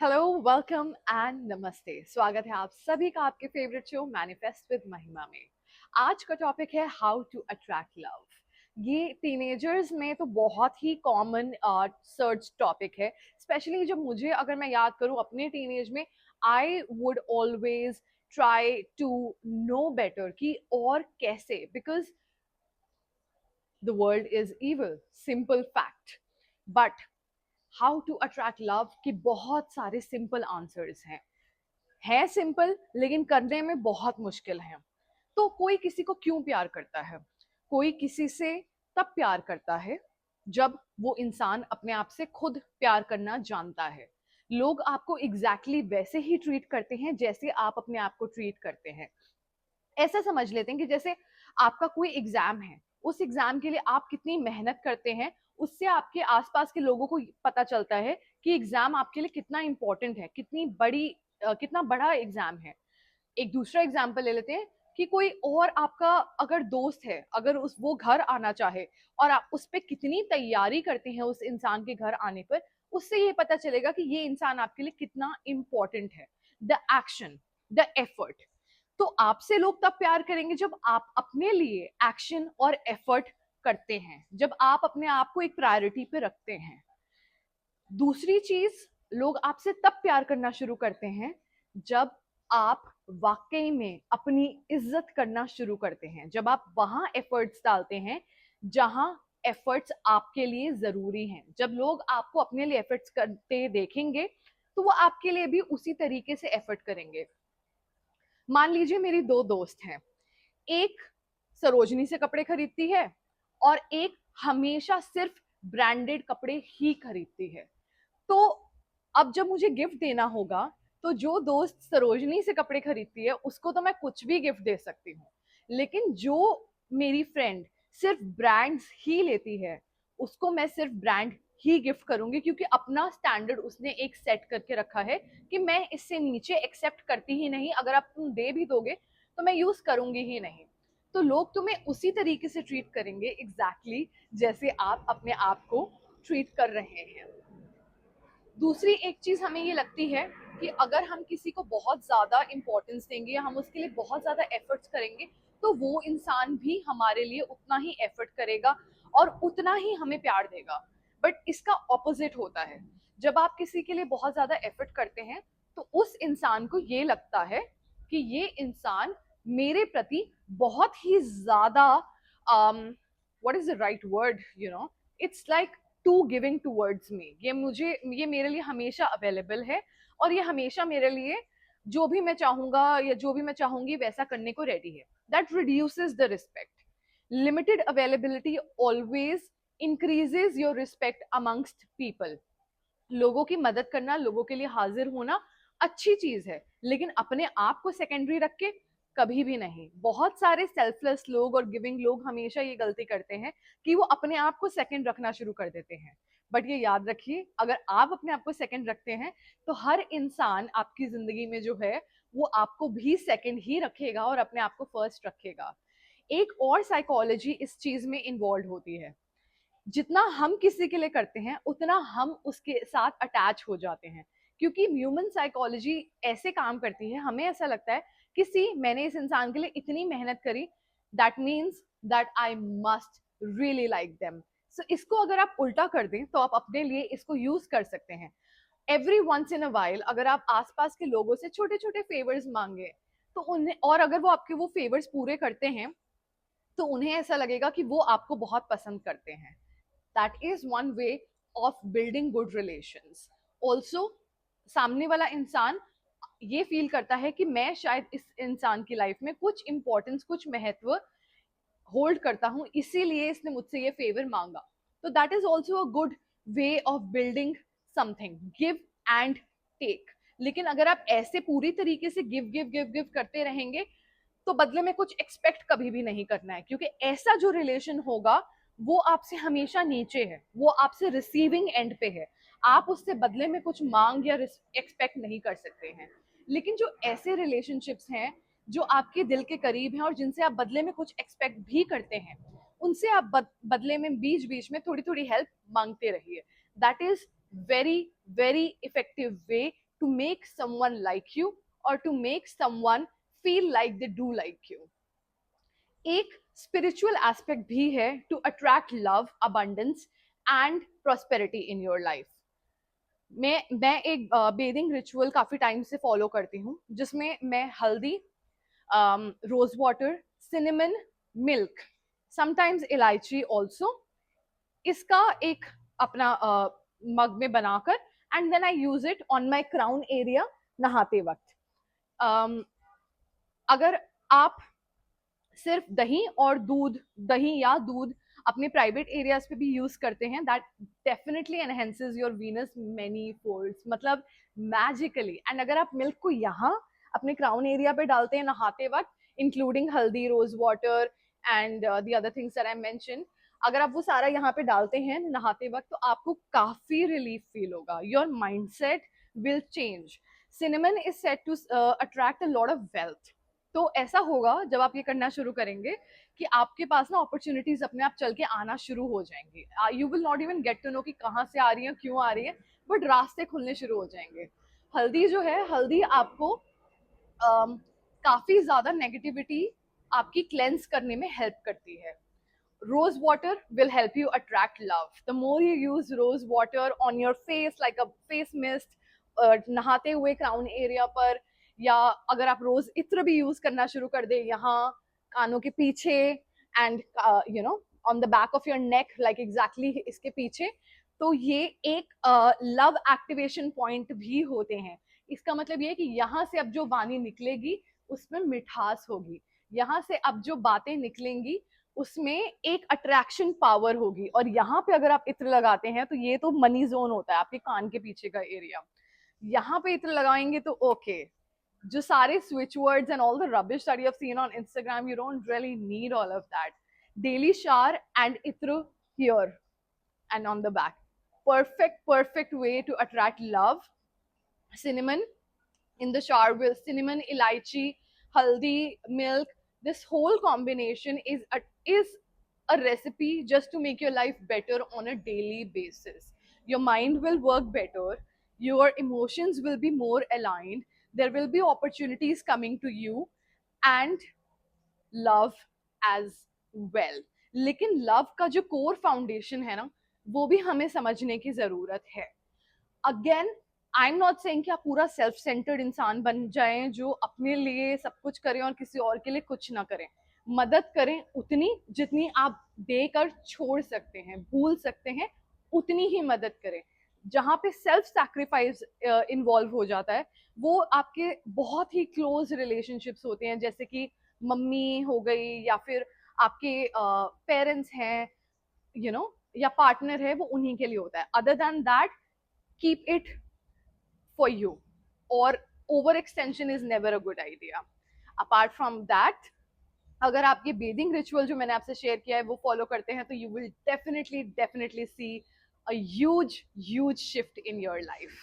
Hello, welcome and नमस्ते। स्वागत है आप सभी का आपके फेवरेट शो मैनिफेस्ट विद महिमा में। आज का टॉपिक है हाउ टू अट्रैक्ट लव। ये टीनेजर्स में तो बहुत ही कॉमन सर्च टॉपिक है। स्पेशली जब मुझे, अगर मैं याद करूं अपने टीनेज में, I would always try to know better कि और कैसे, because the world is evil, simple fact. But how to attract love के बहुत सारे सिंपल आंसर्स हैं। है सिंपल लेकिन करने में बहुत मुश्किल है। तो कोई किसी को क्यों प्यार करता है? कोई किसी से तब प्यार करता है जब वो इंसान अपने आप से खुद प्यार करना जानता है। लोग आपको एग्जैक्टली वैसे ही ट्रीट करते हैं जैसे आप अपने आप को ट्रीट करते हैं। ऐसा समझ लेते हैं कि जैसे आपका कोई एग्जाम है, उस एग्जाम के लिए आप कितनी मेहनत करते हैं, उससे आपके आसपास के लोगों को पता चलता है कि एग्जाम आपके लिए कितना इंपॉर्टेंट है, कितना बड़ा एग्जाम है। एक दूसरा एग्जाम्पल ले लेते हैं कि कोई और आपका अगर दोस्त है, अगर उस वो घर आना चाहे और आप उस पर कितनी तैयारी करते हैं उस इंसान के घर आने पर, उससे ये पता चलेगा कि ये इंसान आपके लिए कितना इंपॉर्टेंट है। The action, the effort. तो आपसे लोग तब प्यार करेंगे जब आप अपने लिए एक्शन और एफर्ट करते हैं, जब आप अपने आप को एक प्रायोरिटी पे रखते हैं। दूसरी चीज, लोग आपसे तब प्यार करना शुरू करते हैं जब आप वाकई में अपनी इज्जत करना शुरू करते हैं, जब आप वहां एफर्ट्स डालते हैं जहां एफर्ट्स आपके लिए जरूरी हैं। जब लोग आपको अपने लिए एफर्ट्स करते देखेंगे तो वो आपके लिए भी उसी तरीके से एफर्ट करेंगे। मान लीजिए मेरी दो दोस्त हैं, एक सरोजनी से कपड़े खरीदती है और एक हमेशा सिर्फ ब्रांडेड कपड़े ही खरीदती है। तो अब जब मुझे गिफ्ट देना होगा, तो जो दोस्त सरोजनी से कपड़े खरीदती है उसको तो मैं कुछ भी गिफ्ट दे सकती हूँ, लेकिन जो मेरी फ्रेंड सिर्फ ब्रांड्स ही लेती है, उसको मैं सिर्फ ब्रांड ही गिफ्ट करूंगी, क्योंकि अपना स्टैंडर्ड उसने एक सेट करके रखा है कि मैं इससे नीचे एक्सेप्ट करती ही नहीं। अगर आप तुम दे भी दोगे तो मैं यूज करूंगी ही नहीं। तो लोग तुम्हें उसी तरीके से ट्रीट करेंगे एग्जैक्टली जैसे आप अपने आप को ट्रीट कर रहे हैं। दूसरी एक चीज हमें ये लगती है कि अगर हम किसी को बहुत ज्यादा इंपॉर्टेंस देंगे या हम उसके लिए बहुत ज्यादा एफर्ट्स करेंगे, तो वो इंसान भी हमारे लिए उतना ही एफर्ट करेगा और उतना ही हमें प्यार देगा। बट इसका ऑपोजिट होता है। जब आप किसी के लिए बहुत ज्यादा एफर्ट करते हैं तो उस इंसान को ये लगता है कि ये इंसान मेरे प्रति बहुत ही ज्यादा, what is the right word, it's like to giving towards me. ये मेरे लिए हमेशा अवेलेबल है और ये हमेशा मेरे लिए जो भी मैं चाहूंगा या जो भी मैं चाहूंगी वैसा करने को रेडी है। That reduces the respect. Limited availability always increases your respect amongst people. लोगों की मदद करना, लोगों के लिए हाजिर होना अच्छी चीज है, लेकिन अपने आप को सेकेंडरी रख के कभी भी नहीं। बहुत सारे सेल्फलेस लोग और गिविंग लोग हमेशा ये गलती करते हैं कि वो अपने आप को सेकंड रखना शुरू कर देते हैं। बट ये याद रखिए, अगर आप अपने आप को सेकंड रखते हैं तो हर इंसान आपकी जिंदगी में जो है वो आपको भी सेकंड ही रखेगा और अपने आप को फर्स्ट रखेगा। एक और साइकोलॉजी इस चीज में इन्वॉल्व होती है। जितना हम किसी के लिए करते हैं उतना हम उसके साथ अटैच हो जाते हैं, क्योंकि ह्यूमन साइकोलॉजी ऐसे काम करती है। हमें ऐसा लगता है कि सी, मैंने इस इंसान के लिए इतनी मेहनत करी, that means that I must really like them. So इसको अगर आप उल्टा कर दें तो आप अपने लिए इसको यूज कर सकते हैं। Every once in a while अगर आप आसपास के लोगों से छोटे छोटे फेवर्स मांगे तो उन्हें, और अगर वो आपके वो फेवर्स पूरे करते हैं तो उन्हें ऐसा लगेगा कि वो आपको बहुत पसंद करते हैं। That is one way of building good relations. Also सामने वाला इंसान ये फील करता है कि मैं शायद इस इंसान की लाइफ में कुछ इंपॉर्टेंस, कुछ महत्व होल्ड करता हूं, इसीलिए इसने मुझसे ये फेवर मांगा। तो that is also a good way of building something, give and take. लेकिन अगर आप ऐसे पूरी तरीके से गिव गिव गिव गिव करते रहेंगे तो बदले में कुछ एक्सपेक्ट कभी भी नहीं करना है, क्योंकि ऐसा जो रिलेशन होगा वो आपसे हमेशा नीचे है, वो आपसे रिसीविंग एंड पे है। आप उससे बदले में कुछ मांग या एक्सपेक्ट नहीं कर सकते हैं। लेकिन जो ऐसे रिलेशनशिप्स हैं जो आपके दिल के करीब हैं और जिनसे आप बदले में कुछ एक्सपेक्ट भी करते हैं, उनसे आप बदले में बीच बीच में थोड़ी थोड़ी हेल्प मांगते रहिए। That is very very effective way to make someone like you or to make someone feel like they do like you. एक spiritual aspect भी है to attract love, abundance and prosperity in your life. मैं एक bathing ritual काफी time से follow करती हूँ, जिसमें मैं हल्दी, rose water, cinnamon, milk, sometimes इलायची ऑल्सो, इसका एक अपना मग में बनाकर and then I use it on my crown area नहाते वक्त. अगर आप सिर्फ दही और दूध, दही या दूध अपने प्राइवेट एरियाज पे भी यूज करते हैं, that definitely enhances your Venus many folds, मतलब मैजिकली. एंड अगर आप मिल्क को यहाँ अपने क्राउन एरिया पे डालते हैं नहाते वक्त, इंक्लूडिंग हल्दी, rose water and the other things that I mention, अगर आप वो सारा यहाँ पे डालते हैं नहाते वक्त, तो आपको काफी रिलीफ फील होगा. Your mindset will change. Cinnamon is said to attract a lot of wealth. तो ऐसा होगा जब आप ये करना शुरू करेंगे कि आपके पास ना अपॉर्चुनिटीज अपने आप चल के आना शुरू हो जाएंगी. You will not even get to know कि कहाँ से आ रही है, क्यों आ रही है, बट रास्ते खुलने शुरू हो जाएंगे. हल्दी जो है, हल्दी आपको काफी ज्यादा नेगेटिविटी आपकी क्लेंस करने में हेल्प करती है. Rose water will help you attract love. The more you use rose water on your face like a face mist, नहाते हुए क्राउन एरिया पर, या अगर आप रोज इत्र भी यूज करना शुरू कर दे यहाँ कानों के पीछे and you know on the back of your neck, like exactly इसके पीछे, तो ये एक लव एक्टिवेशन पॉइंट भी होते हैं. इसका मतलब ये है कि यहाँ से अब जो वाणी निकलेगी उसमें मिठास होगी, यहाँ से अब जो बातें निकलेंगी उसमें एक अट्रैक्शन पावर होगी. और यहाँ पे अगर आप इत्र लगाते हैं तो ये तो मनी जोन होता है, आपके कान के पीछे का एरिया. यहाँ पे इत्र लगाएंगे तो ओके, जो सारे switch words and all the rubbish that you have seen on Instagram, you don't really need all of that. Daily shower and itru here and on the back. Perfect way to attract love. Cinnamon in the shower with cinnamon, elaichi, haldi, milk. This whole combination is a recipe just to make your life better on a daily basis. Your mind will work better. Your emotions will be more aligned. There will be opportunities coming to you and love as well. लेकिन love का जो core foundation है ना, वो भी हमें समझने की जरूरत है. Again, I'm not saying कि आप पूरा self centered इंसान बन जाएं जो अपने लिए सब कुछ करें और किसी और के लिए कुछ ना करें. मदद करें उतनी जितनी आप देकर छोड़ सकते हैं, भूल सकते हैं, उतनी ही मदद करें. जहाँ पे सेल्फ सैक्रिफाइस इन्वॉल्व हो जाता है, वो आपके बहुत ही क्लोज रिलेशनशिप्स होते हैं, जैसे कि मम्मी हो गई या फिर आपके पेरेंट्स हैं, यू नो, या पार्टनर है, वो उन्हीं के लिए होता है. Other than that, keep it for you, और over extension is never a good idea. Apart from that, अगर आप ये बेदिंग रिचुअल जो मैंने आपसे शेयर किया है वो फॉलो करते हैं, तो you will definitely see a huge shift in your life.